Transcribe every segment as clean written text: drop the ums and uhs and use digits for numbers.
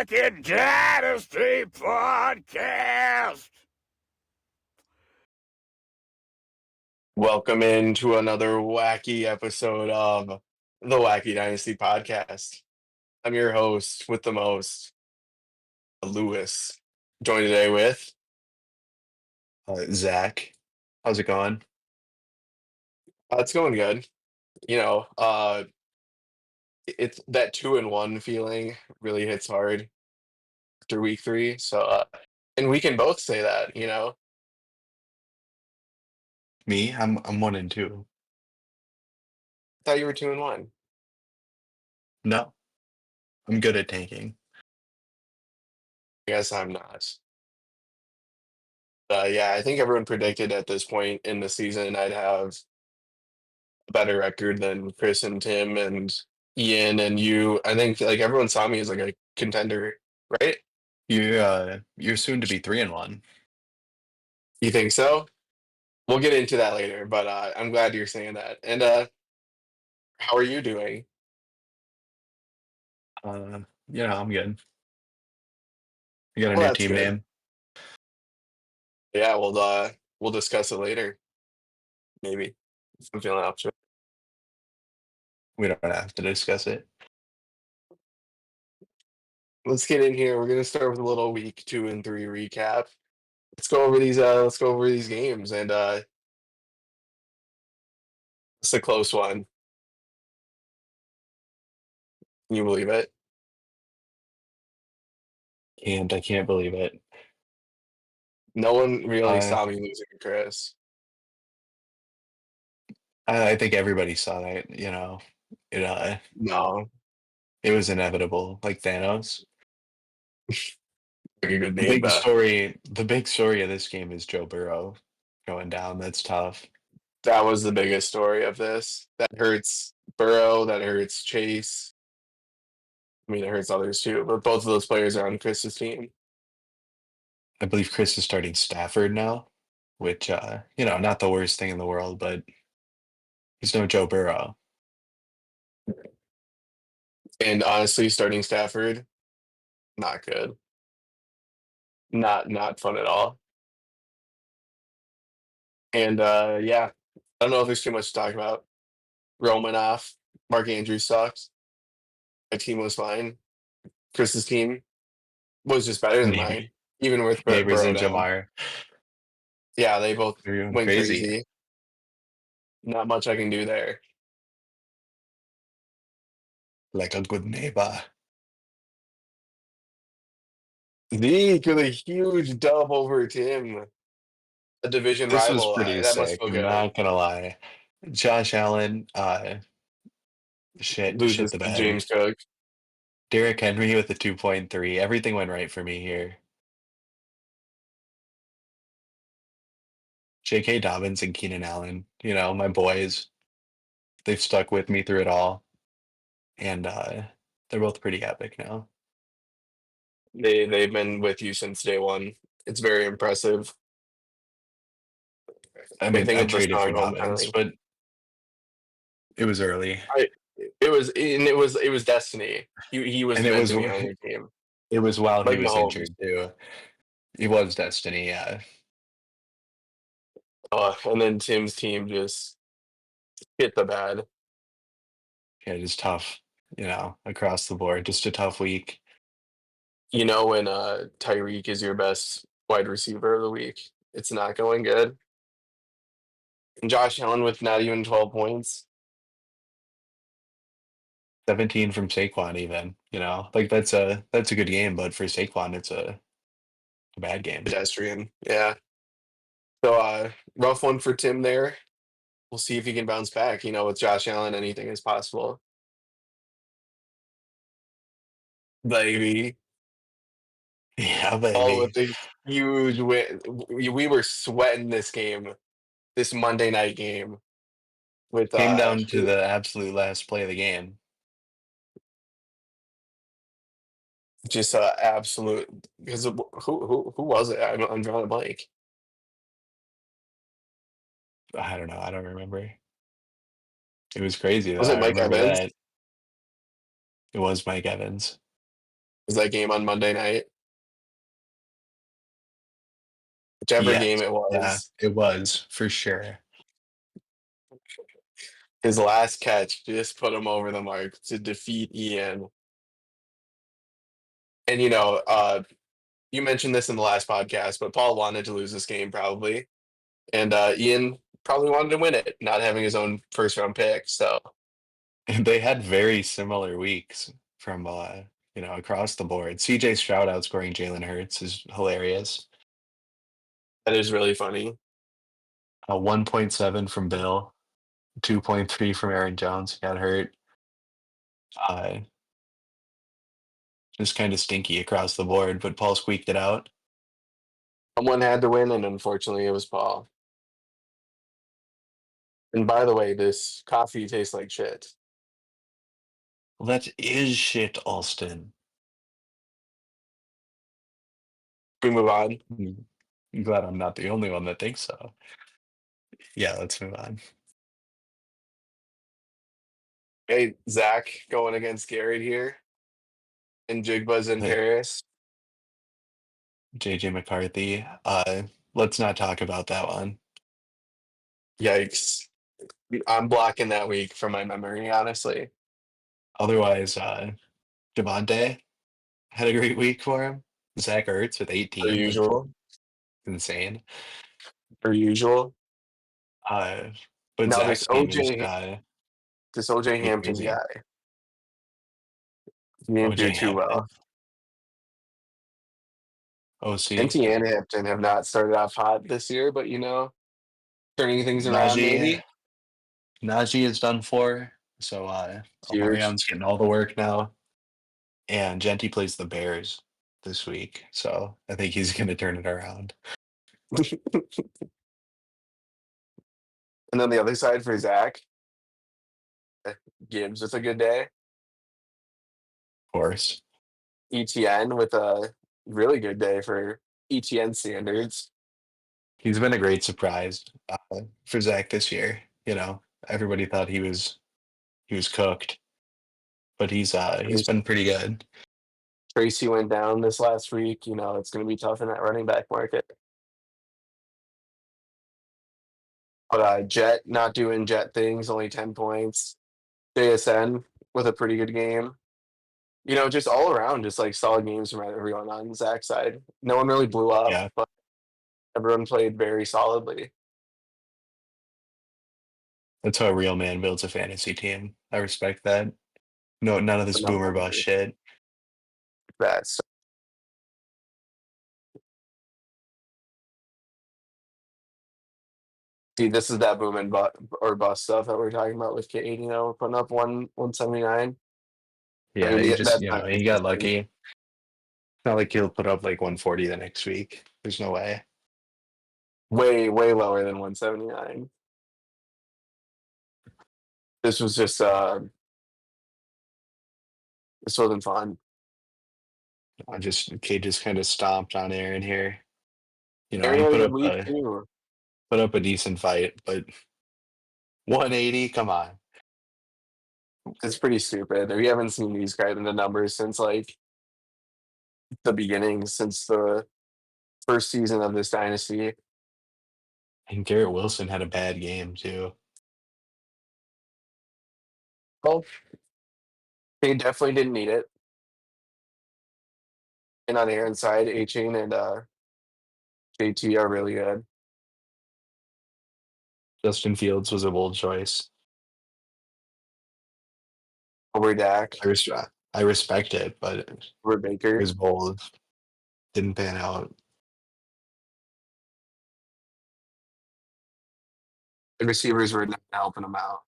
Wacky Dynasty Podcast. Welcome into another wacky episode of the Wacky Dynasty Podcast. I'm your host with the most, Lewis. Joined today with Zach. How's it going? it's going good. It's that 2-1 feeling really hits hard after week 3. So, and we can both say that. Me? I'm 1-2. I thought you were 2-1. No, I'm good at tanking. I guess I'm not. Yeah, I think everyone predicted at this point in the season I'd have a better record than Chris and Tim and Ian and you. I think like everyone saw me as like a contender, right? You're soon to be 3-1. You think so? We'll get into that later, but I'm glad you're saying that. And how are you doing? I'm good. You got a Well, new that's team good. name? Yeah, we'll discuss it later. Maybe if I'm feeling up to it. We don't have to discuss it. Let's get in here. We're gonna start with a little week 2 and 3 recap. Let's go over these. Let's go over these games, and it's a close one. Can you believe it? I can't believe it. No one really Uh, saw me losing to Chris. I think everybody saw that. No, It was inevitable, like Thanos. like a good The name, big but story. The big story of this game is Joe Burrow going down. That's tough. that was the biggest story of this. That hurts Burrow. That hurts Chase. I mean, it hurts others too, but both of those players are on Chris's team. I believe Chris is starting Stafford now, which not the worst thing in the world, but he's no Joe Burrow. And honestly, starting Stafford, not good. Not fun at all. And yeah, I don't know if there's too much to talk about. Roman off. Mark Andrews sucks. My team was fine. Chris's team was just better than mine, even with Neighbors Burrow and down. Jamar. Yeah, they both They're going went crazy. crazy. Not much I can do there. Like a good neighbor. Zeke with a huge dub over Tim, a division This was rival. pretty That must sick. feel I'm good. not gonna lie. Josh Allen, shit Loses the to bed. James Cook. Derrick Henry with a 2.3. Everything went right for me here. J.K. Dobbins and Keenan Allen, my boys. They've stuck with me through it all, and they're both pretty epic now. They've been with you since day one. It's very impressive. I I mean, think I of the traded for Stockholm Dobbins, penalty. but it was early, It was destiny. He was and it meant was to be on your team, it was while he like was Mahomes. injured too. It was destiny, yeah. And then Tim's team just hit the bed. Yeah, it is tough, across the board. Just a tough week. You know when Tyreek is your best wide receiver of the week, it's not going good. And Josh Allen with not even 12 points. 17 from Saquon, even. Like that's a good game, but for Saquon, it's a bad game. Pedestrian. Yeah. So rough one for Tim there. We'll see if he can bounce back. With Josh Allen, anything is possible. Baby. Yeah, All with baby. the huge win. We were sweating this game, this Monday night game with Came down to the absolute last play of the game. just absolute, because who was it? I'm drawing a blank. I don't know. I don't remember. It was crazy though. Was it I Mike remember Evans? that. It was Mike Evans. Was that game on Monday night? Whichever Yes, game it yeah, was, it was for sure. his last catch just put him over the mark to defeat Ian. And you mentioned this in the last podcast, but Paul wanted to lose this game probably, and Ian probably wanted to win it, not having his own first round pick. So And they had very similar weeks from across the board. CJ Stroud outscoring Jalen Hurts is hilarious. that is really funny. 1.7 from Bill, 2.3 from Aaron Jones. Got hurt. Uh, just kind of stinky across the board, but Paul squeaked it out. Someone had to win, and unfortunately, it was Paul. And by the way, this coffee tastes like shit. Well, that is shit, Alston. We move on. I'm glad I'm not the only one that thinks so. Yeah, let's move on. Hey, Zach going against Garrett here, and Jigba's in Hey, Paris. JJ McCarthy. Let's not talk about that one. Yikes! I'm blocking that week from my memory, honestly. Otherwise, Devontae had a great week for him. Zach Ertz with Per 18. That's usual. insane. Per usual. Uh, but Now Zach's game is this OJ pretty Hampton crazy. guy, he didn't do OJ too well. Hampton, OC, NT and Hampton have not started off hot this year, but turning things around Najee. maybe. Najee is done for. So Huge. Omarion's getting all the work now. And Genty plays the Bears this week. So I think he's going to turn it around. And then the other side for Zach, Gibbs with a good day. Of course. ETN with a really good day for ETN standards. He's been a great surprise for Zach this year. Everybody thought he was cooked, but he's been pretty good. Tracy went down this last week. It's going to be tough in that running back market. But Jet not doing Jet things, only 10 points. JSN with a pretty good game. Just all around, just like solid games from everyone on Zach's side. No one really blew up, Yeah, but everyone played very solidly. that's how a real man builds a fantasy team. I respect that. No, none of this But no boomer one bust did shit. that. So, see, this is that boom and or bust stuff that we're talking about with Cade. Putting up 179. I Yeah, mean, that's not he got consistent. lucky. It's not like he'll put up like 140 the next week. There's no way. Way, way lower than 179. This was just this wasn't fun. Cade just kind of stomped on Aaron here. Aaron He had a put good up week too. a decent fight, but 180, come on. It's pretty stupid. We haven't seen these kind of numbers since like the beginning, since the first season of this dynasty. And Garrett Wilson had a bad game too. Well, they definitely didn't need it. And on Aaron's side, A-Chain and JT are really good. Justin Fields was a bold choice. Over Dak, I respect it, but it over Baker. was bold. Didn't pan out. The receivers were not helping them out.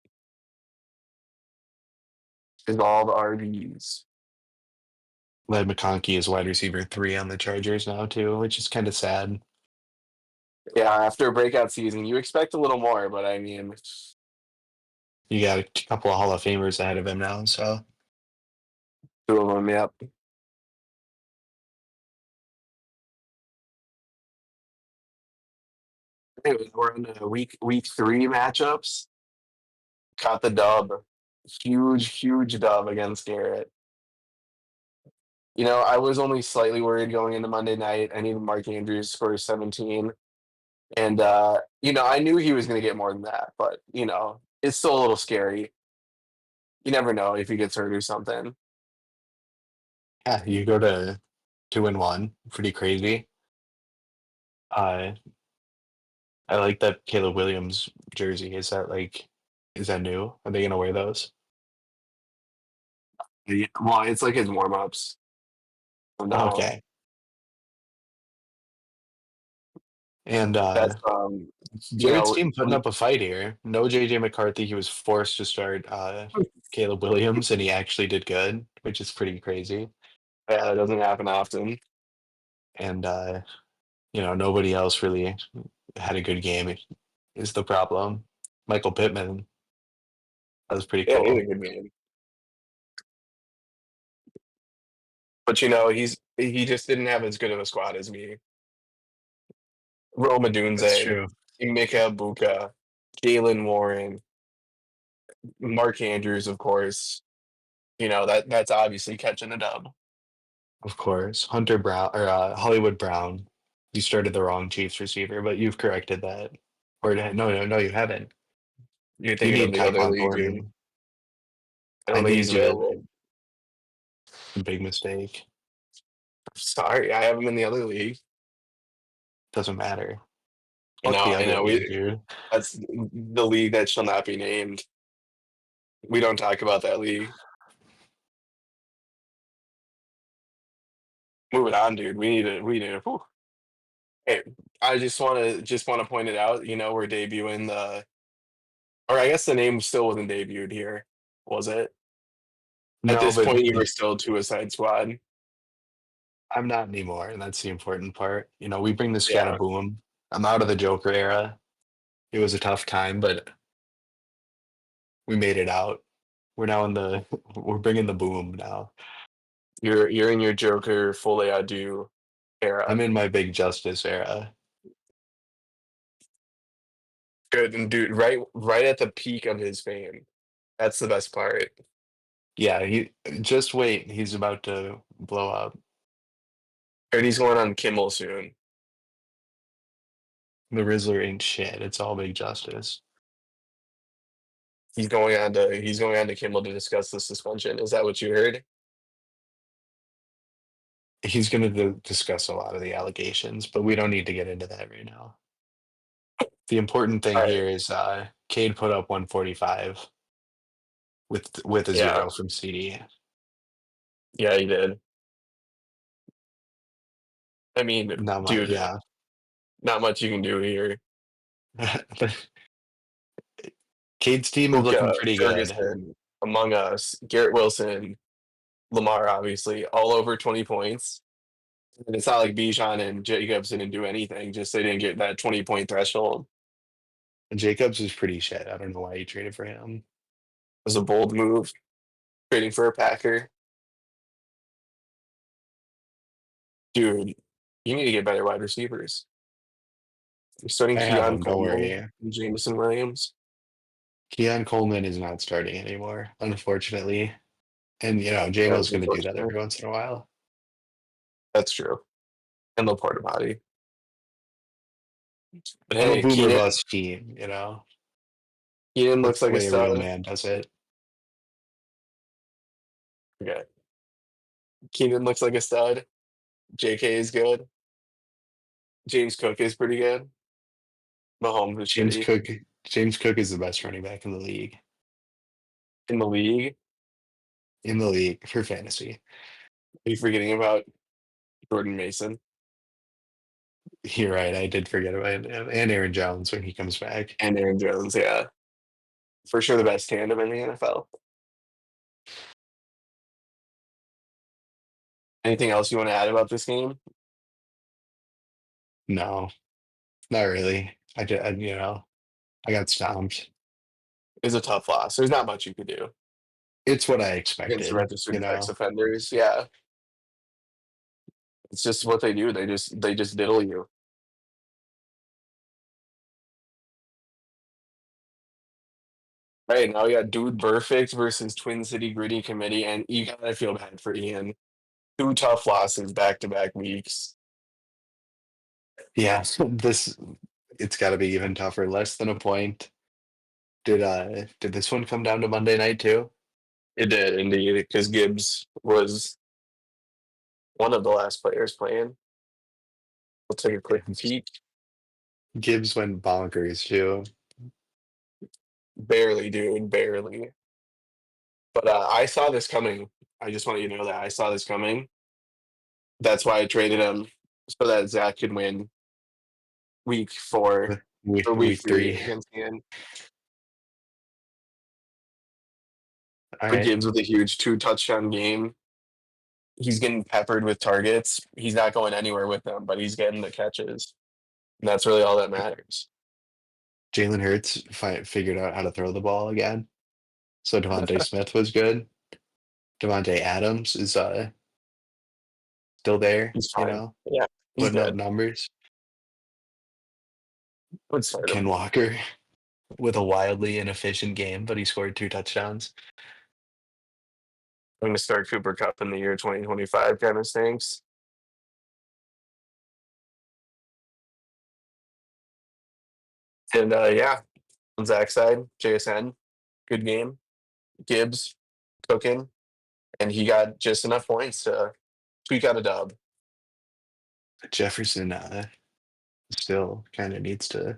It's all the RBs. Led McConkey is wide receiver 3 on the Chargers now too, which is kind of sad. Yeah, after a breakout season, you expect a little more, but I mean, You got a couple of Hall of Famers ahead of him now, so two of them, yep. Anyway, we're in week 3 matchups. Caught the dub. Huge, huge dub against Garrett. I was only slightly worried going into Monday night. I needed Mark Andrews for 17. And, I knew he was going to get more than that, but, it's still a little scary. You never know if he gets hurt or something. Yeah, you go to 2-1, pretty crazy. Uh, I like that Caleb Williams jersey. Is that new? Are they gonna wear those? Yeah, well, it's like his warm ups. No, Okay. And that's, Jared's team putting when, up a fight here. No JJ McCarthy. He was forced to start Caleb Williams, and he actually did good, which is pretty crazy. yeah, that doesn't happen often. And nobody else really had a good game. Is the problem? Michael Pittman, that was pretty Yeah, he's a cool. good man. But, he just didn't have as good of a squad as me. Rome That's Odunze, true. Mika Buka, Jalen Warren, Mark Andrews, of course. That's obviously catching a dub. Of course, Hunter Brown or Hollywood Brown. You started the wrong Chiefs receiver, but you've corrected that. Or no, you haven't. You're You thinking of need the other Tyquan league, dude. Thornton. I I don't think he's need you. available. Big mistake. Sorry, I have him in the other league. Doesn't matter. I Fuck know, the I other know. league, dude. That's the league that shall not be named. We don't talk about that league. Moving on, dude. We need to. Whew. Hey, I just want to point it out. We're debuting or I guess the name still wasn't debuted here, was it? At No, this but point, you were still Suicide Squad. I'm not anymore, and that's the important part. We bring the Yeah, Scataboom. I'm out of the Joker era. It was a tough time, but we made it out. We're now in the we're bringing the boom now. you're in your Joker Folie à Deux I'm era. in my big justice era. Good, and dude, right at the peak of his fame. That's the best part. Yeah, he just wait. He's about to blow up. And he's going on Kimmel soon. The Rizzler ain't shit. It's all big justice. He's going on to Kimmel to discuss the suspension. Is that what you heard? He's going to discuss a lot of the allegations, but we don't need to get into that right now. The important thing All right. here is Cade put up 145 with a Yeah. 0 from CD. Yeah, he did. I mean, Not much, dude, yeah. not much you can do here. Cade's team is looking Puka, pretty good. Ferguson, Among Us, Garrett Wilson, Lamar, obviously, all over 20 points. And it's not like Bijan and Jacobs didn't do anything, just they didn't get that 20-point threshold. Jacobs is pretty shit. I don't know why you traded for him. It was a bold move, trading for a Packer. Dude, you need to get better wide receivers. You're starting I have Keon him. Don't Coleman worry. and Jameson Williams. Keon Coleman is not starting anymore, unfortunately. And That's JMO's going to do that unfortunate. every once in a while. That's true. And Laporta body. But I'm a hey, boomer Keenan, bust team. Keenan looks That's the like a way a real stud. man does it. Okay. Keenan looks like a stud. JK is good. James Cook is pretty good. Mahomes is James shitty. Cook James Cook is the best running back in the league. In the league, In the league for fantasy. are you forgetting about Jordan Mason You're right. I did forget about him. And Aaron Jones when he comes back. and Aaron Jones? Yeah. For sure the best tandem in the NFL. Anything else you want to add about this game? No, not really. I did, I got stomped. It's a tough loss. There's not much you could do It's what I against the expected, registered sex offenders. Yeah. It's just what they do. They just diddle you. All right, now we got Dude Perfect versus Twin City Gritty Committee, and you gotta feel bad for Ian. 2 tough losses back-to-back weeks. Yeah, it's got to be even tougher. Less than a point. Did this one come down to Monday night too? It did indeed, because Gibbs was one of the last players playing. We'll take a quick peek. Gibbs went bonkers too. Barely, dude, barely. But I saw this coming. I just want you to know that I saw this coming. That's why I traded him so that Zach could win week 4 or week Week 3 three. against Ian. All But right, Gibbs with a huge 2 touchdown game. He's getting peppered with targets. He's not going anywhere with them, but he's getting the catches. And that's really all that matters. Jalen Hurts figured out how to throw the ball again. So Devontae Smith was good. Devontae Adams is still there, He's fine. Yeah, he's putting up good. numbers. Would start Ken him. Walker with a wildly inefficient game, but he scored 2 touchdowns. I'm going to start Cooper Cup in the year 2025 kind of stinks. And yeah, on Zach's side, JSN, good game. Gibbs cooking, and he got just enough points to tweak out a dub. Jefferson still kind of needs to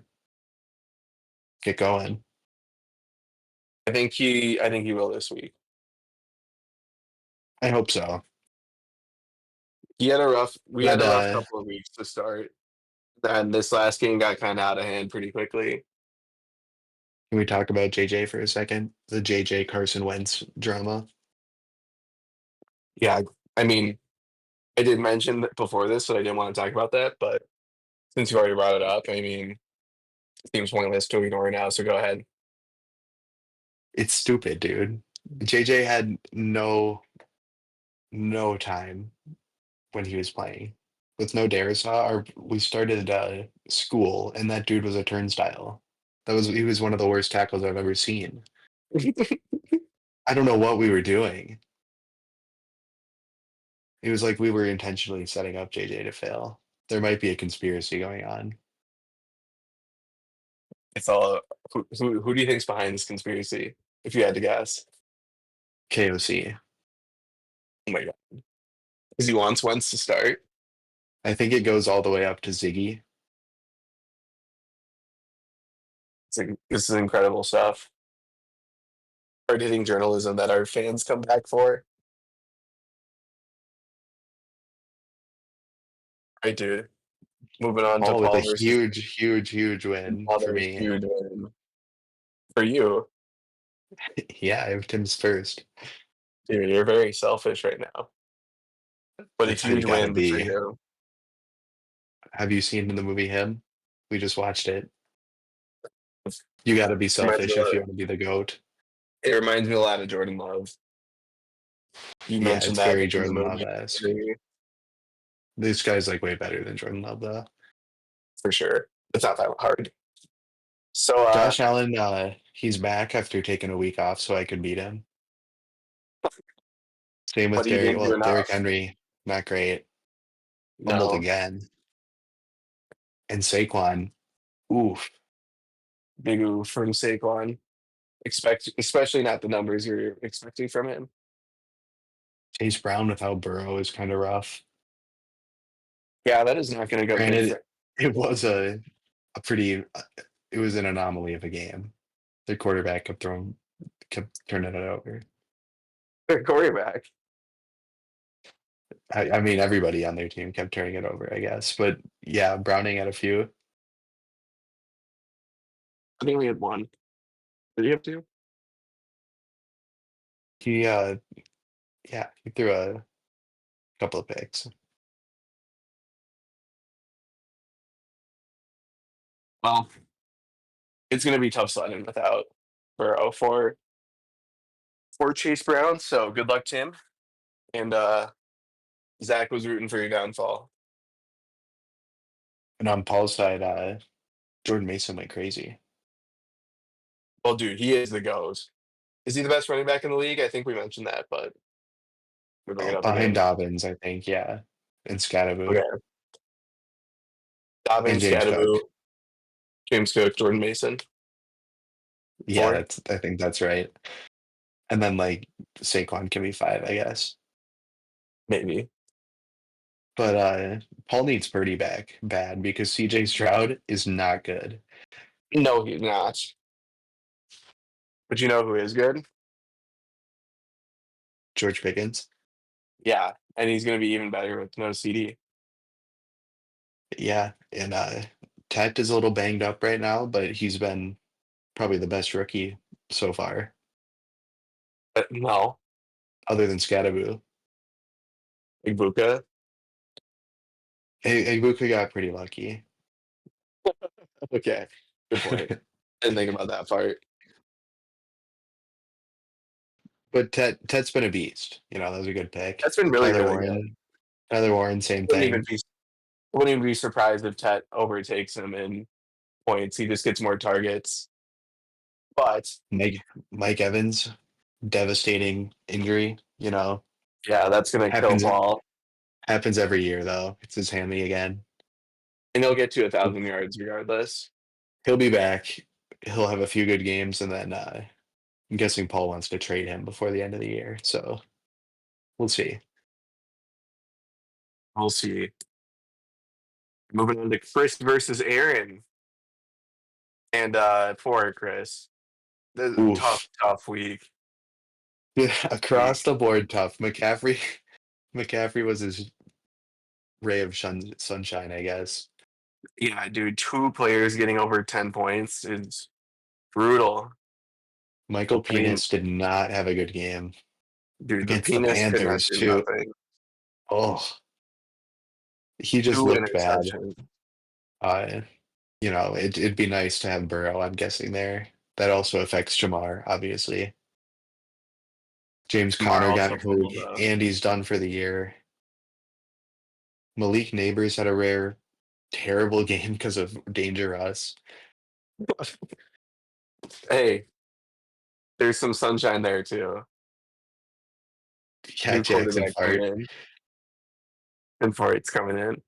get going. I think he will this week. I hope so. We had a rough But couple of weeks to start. And this last game got kind of out of hand pretty quickly. can we talk about JJ for a second? The JJ Carson Wentz drama. Yeah, I mean, I did mention that before this that I didn't want to talk about that, but since you already brought it up, I mean, it seems pointless to ignore now, so go ahead. It's stupid, dude. JJ had no time when he was playing. With no Darisaw, we started school, and that dude was a turnstile. He was one of the worst tackles I've ever seen. I don't know what we were doing. It was like we were intentionally setting up JJ to fail. There might be a conspiracy going on. It's all who do you think's behind this conspiracy? If you had to guess. KOC. Oh my god. Because he wants Wentz to start. I think it goes all the way up to Ziggy. This is incredible stuff. Hard hitting journalism that our fans come back for. Right, dude. Moving on to All with a Paul versus huge win for Father. me. Huge win for you. Yeah, I have Tim's first. Dude, you're very selfish right now. But a That's how you huge gotta win for be. you. Have you seen the movie Him? We just watched it. You gotta be Reminds me selfish a if lot, you want to be the GOAT. it reminds me a lot of Jordan Love. You Yeah, mentioned it's that very in the Jordan movie Love-esque. This guy's like way better than Jordan Love, though. for sure. It's not that hard. So Josh Allen, he's back after taking a week off, so I could beat him. Same with but he Derrick. didn't do Well, Derrick enough. Henry, not great. Fumbled No. again. And Saquon, oof. Big oof from Saquon. Especially not the numbers you're expecting from him. Chase Brown without Burrow is kind of rough. Yeah, that is not going to go good Granted, for it was a pretty. It was an anomaly of a game. The quarterback kept turning it over. their quarterback. I mean, everybody on their team kept turning it over, I guess. But yeah, Browning had a few. I think we had one. Did you have two? He, yeah, he threw a couple of picks. Well, it's going to be tough sledding without Burrow for Chase Brown. So good luck, Tim. And Zach was rooting for your downfall. And on Paul's side, Jordan Mason went crazy. Well, dude, he is the GOAT. Is he the best running back in the league? I think we mentioned that, but We're bringing up Behind again. Dobbins, I think, yeah, and Scattaboo Okay. and Dobbins, James Cook. Scadaboo, James Cook, Jordan Mason. Yeah, 4, I think that's right. And then like Saquon can be 5, I guess. maybe. But Paul needs Purdy back bad because CJ Stroud is not good. No, he's not. But you know who is good? George Pickens. Yeah, and he's going to be even better with no CD. Yeah, and Tet is a little banged up right now, but he's been probably the best rookie so far, But no, other than Scattaboo. Ibuka. Ibuka got pretty lucky. Okay, good point. Didn't think about that part. But Tet's been a beast. That was a good pick. That's been really, Tyler really good. Warren. Tyler Warren, same Wouldn't even thing. be wouldn't even be surprised if Tet overtakes him in points. He just gets more targets. But Mike Evans, devastating injury. yeah, that's going to kill Happens Paul. happens every year though. It's his hammy again. And he'll get to 1,000 yards regardless. He'll be back. He'll have a few good games, and then I'm guessing Paul wants to trade him before the end of the year. So we'll see. We'll see. Moving on to Chris versus Aaron. And poor Chris. This is a tough, Oof. tough week. Across the board, tough. McCaffrey was his ray of sunshine, I guess. Yeah, dude, 2 players getting over 10 points is brutal. Michael I mean, Penis did not have a good game dude, the against the penis could not Panthers do too. nothing. Oh, he just 2 looked bad. interceptions. Uh, it'd be nice to have Burrow, I'm guessing there. That also affects Jamar, obviously. James Jamar Conner also got hurt. pulled Andy's done for the year. Malik Neighbors had a rare, terrible game because of Dangerous. Hey, there's some sunshine there too. Yeah, New Jackson quarterback coming Fart. in. And Fart's coming in. And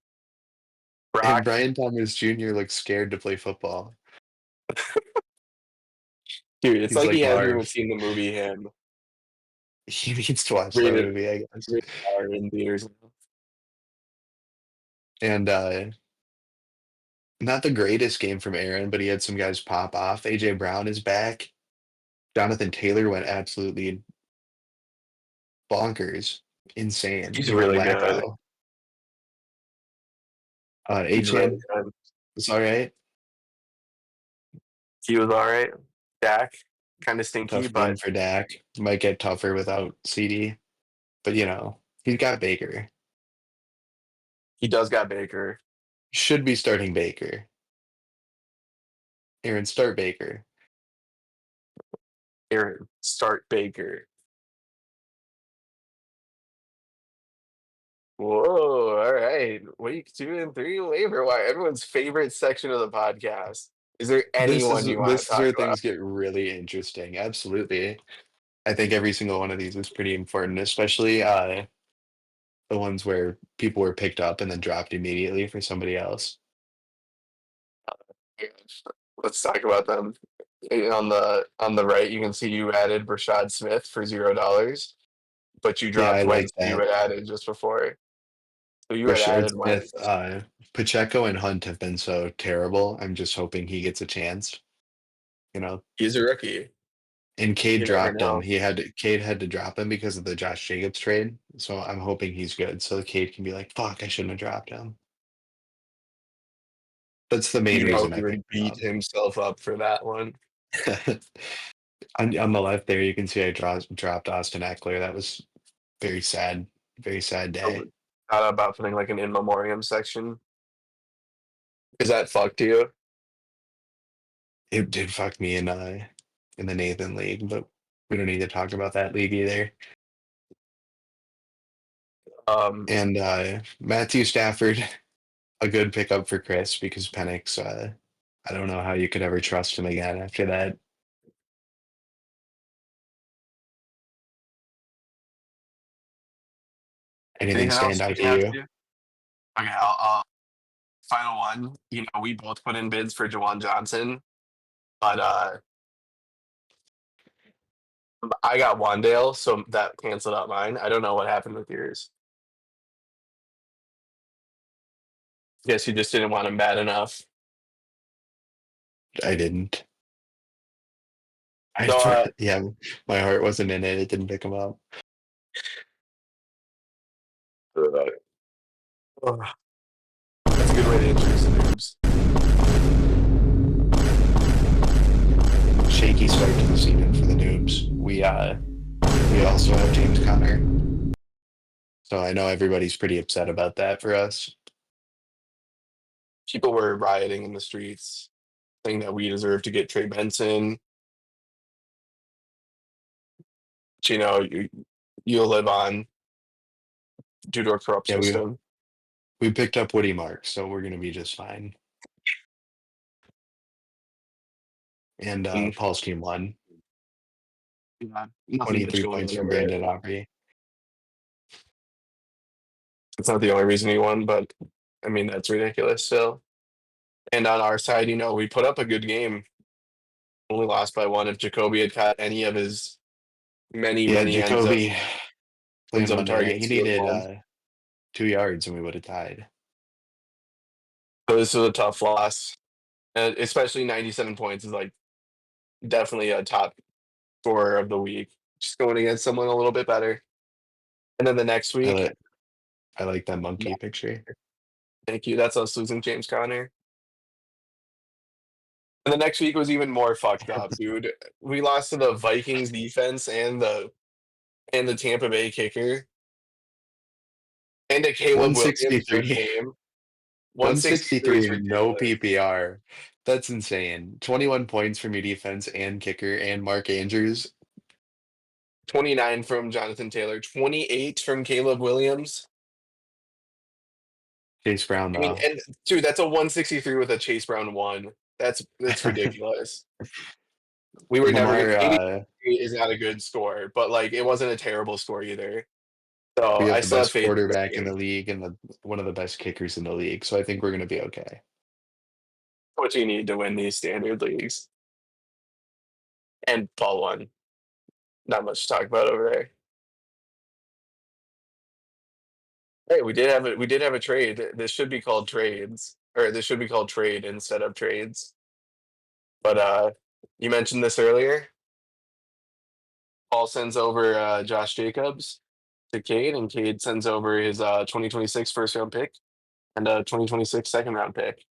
Brock, Brian Thomas Jr. looks scared to play football. dude, it's He's like he like, hasn't even Marv. seen the movie Him. He needs to watch that Rated, movie, I guess. rated R in theaters. And not the greatest game from Aaron, but he had some guys pop off. AJ Brown is back. Jonathan Taylor went absolutely bonkers, insane. He's He went really good. wacko. He's really Achan good. is all right. He was all right. Dak, kind of stinky, Tough game but for Dak. Might get tougher without CD, but he's got Baker. he does got Baker. Should be starting Baker. Aaron, start Baker. Aaron, start Baker. Whoa, all right. Week 2 and 3 waiver wire. Everyone's favorite section of the podcast. Is there This is anyone you want to this is talk where about? things get really interesting. Absolutely. I think every single one of these is pretty important, especially the ones where people were picked up and then dropped immediately for somebody else. Let's talk about them. On the right, you can see you added Rashad Smith for $0, but you Yeah, I dropped like Wentz. You that. had added just before, so you had Rashard added Smith, Wentz. Pacheco and Hunt have been so terrible. I'm just hoping he gets a chance. You know, He's a rookie. and Cade You never dropped him. know. Cade had to drop him because of the Josh Jacobs trade. So I'm hoping he's good. So Cade can be like, "Fuck, I shouldn't have dropped him." That's the main He reason probably I would picked beat him himself up for that one. up. On the left there, you can see I dropped Austin Eckler. That was very sad day. Thought about putting like an in memoriam section. Is that fucked you? It did fuck me in the Nathan League, but we don't need to talk about that league either. Um, And Matthew Stafford, a good pickup for Chris because Penix. I don't know how you could ever trust him again after that. Anything Anything else stand we out can to add you? to? Okay, final one. We both put in bids for Jawan Johnson, but I got Wandale, so that canceled out mine. I don't know what happened with yours. Guess you just didn't want him bad enough. I didn't. So, Yeah, my heart wasn't in it. It didn't pick him up. that's a good way to introduce the noobs. Shaky start to the season for the Noobs. We also have James Conner, so I know everybody's pretty upset about that for us. People were rioting in the streets, saying that we deserve to get Trey Benson. But, you'll live on due to a corrupt Yeah, system. we picked up Woody Marks, so we're gonna be just fine. And Paul's team won. Yeah, nothing much 23 going points on from over it. Brandon Aubrey. It's not the only reason he won, but I mean that's ridiculous still. And on our side, we put up a good game. Only lost by one. If Jacoby had caught any of his many, Yeah, many Jacoby end playing zone Monday night. He targets, he would have needed won. 2 yards and we would have tied. So this was a tough loss, and especially 97 points is like definitely a top scorer of the week. Just going against someone a little bit better. And then the next I week, like I like that monkey picture. thank you. That's us losing James Conner. And the next week was even more fucked up, dude. We lost to the Vikings defense and the Tampa Bay kicker and a Caleb Williams good 163. game. 163 is 163 no ridiculous. PPR. That's insane. 21 points from your defense and kicker and Mark Andrews. 29 from Jonathan Taylor. 28 from Caleb Williams. Chase Brown I mean, though. and dude, that's a 163 with a Chase Brown one. That's ridiculous. We were never Lamar, gonna 83 is not a good score, but like it wasn't a terrible score either. So we I have the still have best faith in this quarterback in game. the league and one of the best kickers in the league. So I think we're going to be okay. What you need to win these standard leagues. And Paul won. Not much to talk about over there. Hey, we did have a trade. This should be called trades. Or this should be called trade instead of trades. But you mentioned this earlier. Paul sends over Josh Jacobs to Cade, and Cade sends over his 2026 first round pick and a 2026 second round pick.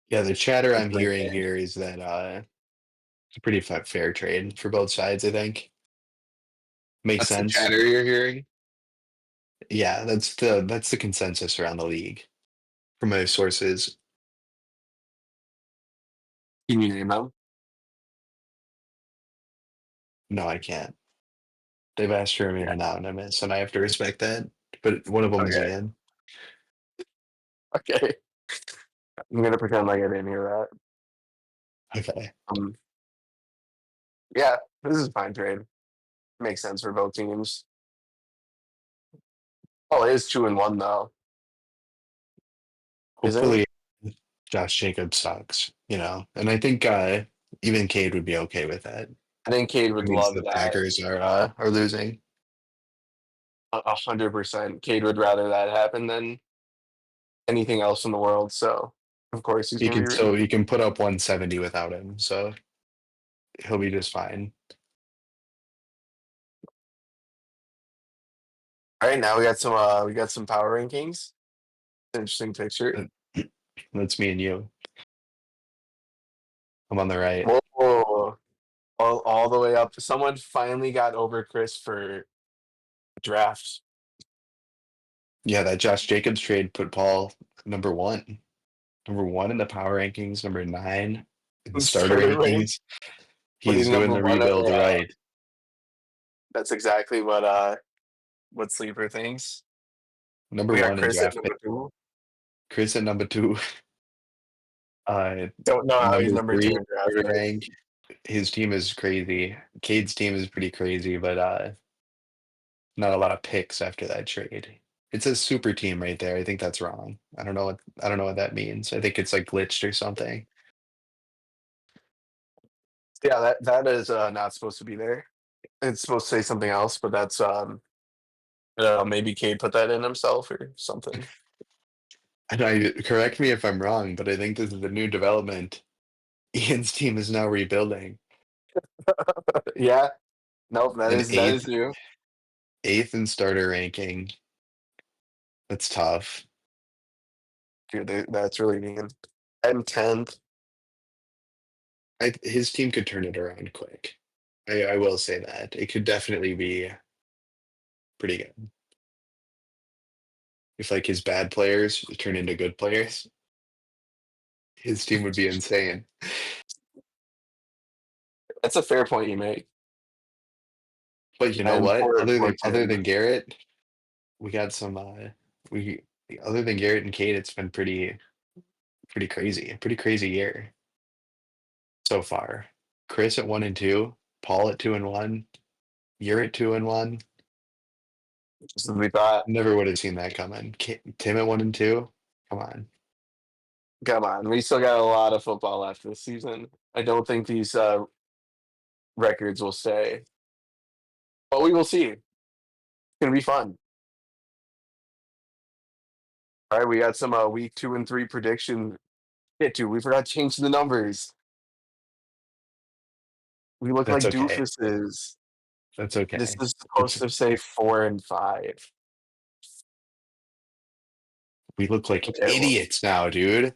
Yeah, the chatter I'm Great hearing trade. here is that it's a pretty fair trade for both sides, I think. Makes That's the sense. chatter you're hearing. Yeah, that's the consensus around the league from my sources. Can you name them? No, I can't. They've asked for me anonymous, and I have to respect that. But one of them is Okay. Ian. Okay. I'm gonna pretend like I didn't hear Okay. that. Yeah, this is a fine trade. Makes sense for both teams. Oh, it is 2-1 though. Is it? Hopefully, Josh Jacobs sucks, and I think even Cade would be okay with that. I think Cade It would means love the that. Packers are losing. 100%. Cade would rather that happen than anything else in the world. So of course he's gonna be rooting. He can put up 170 without him, so he'll be just fine. All right, now we got some power rankings. Interesting picture. That's me and you. I'm on the right. Whoa, all the way up. Someone finally got over Chris for drafts. Yeah, that Josh Jacobs trade put Paul number one. Number one in the power rankings, number 9 in the starter Starter rank. rankings. But He's he's doing number the one. rebuild right. That's exactly what Sleeper thinks. Number We got one in Chris at draft pick. number 2. Chris at number 2. Don't know how he's Number number 2 3 in draft starter picks. rank. His team is crazy. Cade's team is pretty crazy, but not a lot of picks after that trade. It says super team right there. I think that's wrong. I don't know what that means. I think it's like glitched or something. Yeah, that is not supposed to be there. It's supposed to say something else, but that's maybe Cade put that in himself or something. And correct me if I'm wrong, but I think this is a new development. Ian's team is now rebuilding. Yeah, nope, An that is new. eighth in starter ranking. That's tough. Dude, that's really mean. And 10th. His team could turn it around quick. I will say that. It could definitely be pretty good. If like his bad players turn into good players, his team would be insane. That's a fair point you make. But you know And what? poor Other Tim. than Garrett, we got some we other than Garrett and Kate, it's been pretty crazy. A pretty crazy year so far. Chris at 1-2, Paul at 2-1, you're at 2-1. Just as we thought. Never would have seen that coming. Tim at 1-2. Come on. Come on, we still got a lot of football left this season. I don't think these records will stay, but we will see. It's gonna be fun. All right, we got some week 2 and 3 prediction. Get to. We forgot to change the numbers. We look like That's okay. doofuses. That's This okay. is It's supposed to say 4 and 5. we look like Okay, well, idiots now, dude.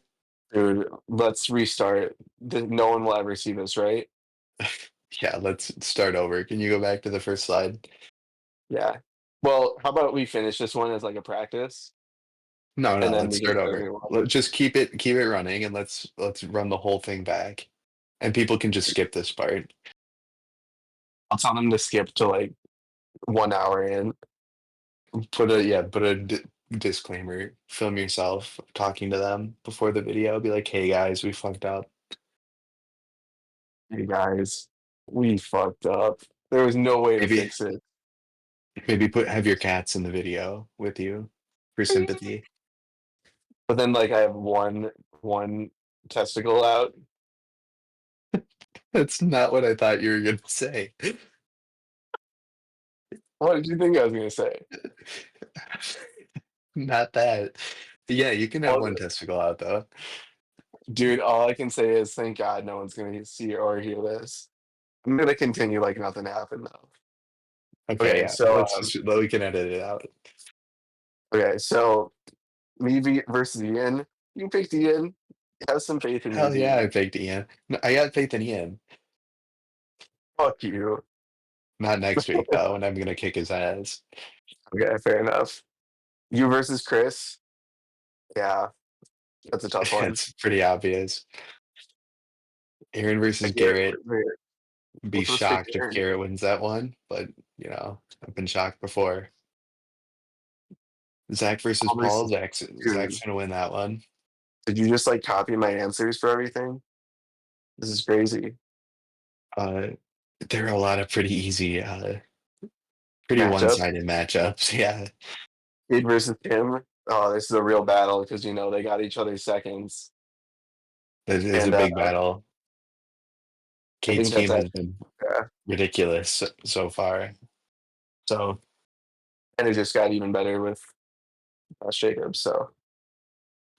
dude, let's restart. No one will ever see this, right? Yeah, let's start over. Can you go back to the first slide? Yeah. Well, how about we finish this one as like a practice, No, and no, then let's we can start start a over. new one. Just keep it running and let's run the whole thing back. And people can just skip this part. I'll tell them to skip to like 1 hour in. Put a disclaimer. Film yourself talking to them before the video. Be like, "Hey guys, we fucked up." Hey guys, we fucked up. There was no way to Maybe fix it. have your cats in the video with you for sympathy. But then like I have one testicle out. That's not what I thought you were gonna say. What did you think I was gonna say? Not that. Yeah, you can have Well, one testicle out though. dude, all I can say is thank God no one's gonna see or hear this. I'm gonna continue like nothing happened though. Okay, Okay, yeah. so We can edit it out. okay, so me versus Ian. You picked Ian. Have some faith in me, Hell yeah, I dude. picked Ian. No, I got faith in Ian. Fuck you. Not next week though, and I'm gonna kick his ass. Okay, fair enough. You versus Chris. Yeah, that's a tough one. It's pretty obvious. Aaron versus Like, Garrett, Garrett. Be both of us picked shocked if Aaron. Garrett wins that one, but I've been shocked before. Zach versus Paul Paul. versus Zach's dude. gonna win that one. Did you just like copy my answers for everything? This is crazy. Uh, there are a lot of pretty Matchup. one-sided matchups. Yeah, Kid versus Tim. Oh, this is a real battle because they got each other's seconds, it is a and big battle. I Kate's think that's team it. has been Yeah. ridiculous so far. So And it just got even better with Jacobs. So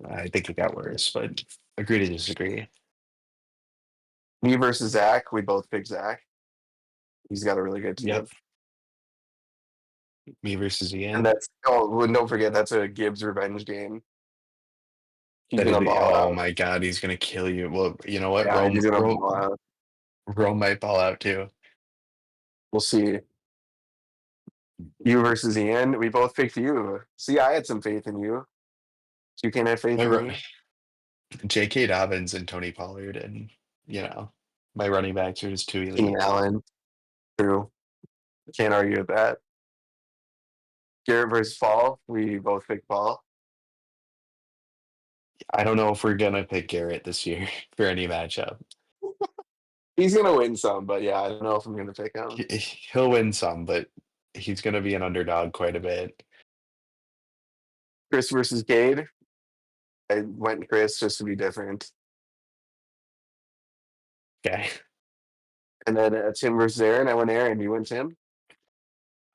I think it got worse, but agree to disagree. me versus Zach. We both picked Zach. He's got a really good team. Yep. Me versus And Ian. that's well, don't forget that's a Gibbs revenge game. He's That is gonna ball oh out. my god, he's gonna kill you. Well, you know what? Yeah, he's gonna ball out. Rome might ball out too. We'll see. You versus Ian. We both picked you. See, I had some faith in you. You can't have faith My in ru- me. J.K. Dobbins and Tony Pollard, and my running backs are just too Keenan elite. Allen. True. Can't argue with that. Garrett versus Paul. We both picked Paul. I don't know if we're gonna pick Garrett this year for any matchup. He's gonna win some, but yeah, I don't know if I'm gonna pick him. He'll win some, but he's going to be an underdog quite a bit. Chris versus Cade. I went Chris just to be different. Okay. And then Tim versus Aaron. I went Aaron. You went Tim?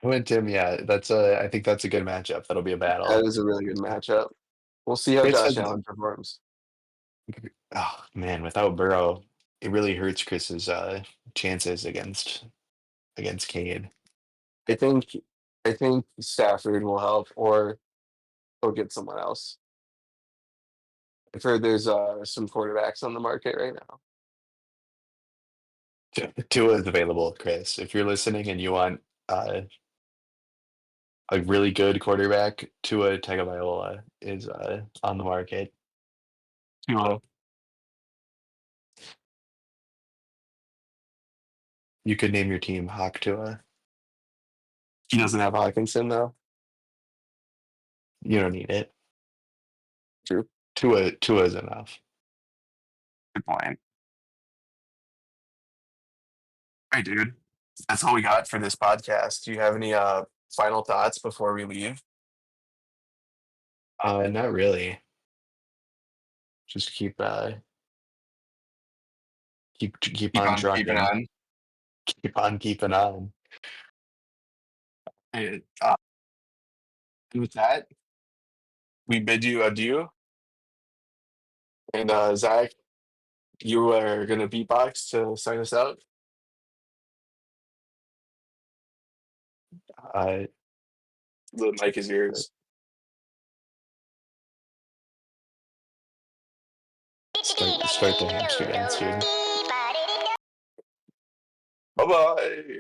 I went Tim. Yeah, I think that's a good matchup. That'll be a That battle. is a really good matchup. We'll see how Chris Josh has, Allen performs. oh man, without Burrow, it really hurts Chris's chances against Cade. I think Stafford will help, or he'll get someone else. I've heard there's some quarterbacks on the market right now. Tua is available, Chris. If you're listening and you want a really good quarterback, Tua Tagovailoa is on the market. Tua. You could name your team Hawk Tua. He doesn't have Hawkinson though. You don't need it. True. Tua is enough. Good point. All right, dude. That's all we got for this podcast. Do you have any final thoughts before we leave? Not really. Just keep Keep on on keeping trucking. on. Keep on keeping on. And with that, we bid you adieu. And Zach, you are going to beatbox to sign us out. Uh, The mic is yours. start the hamster dance, dude. Bye bye.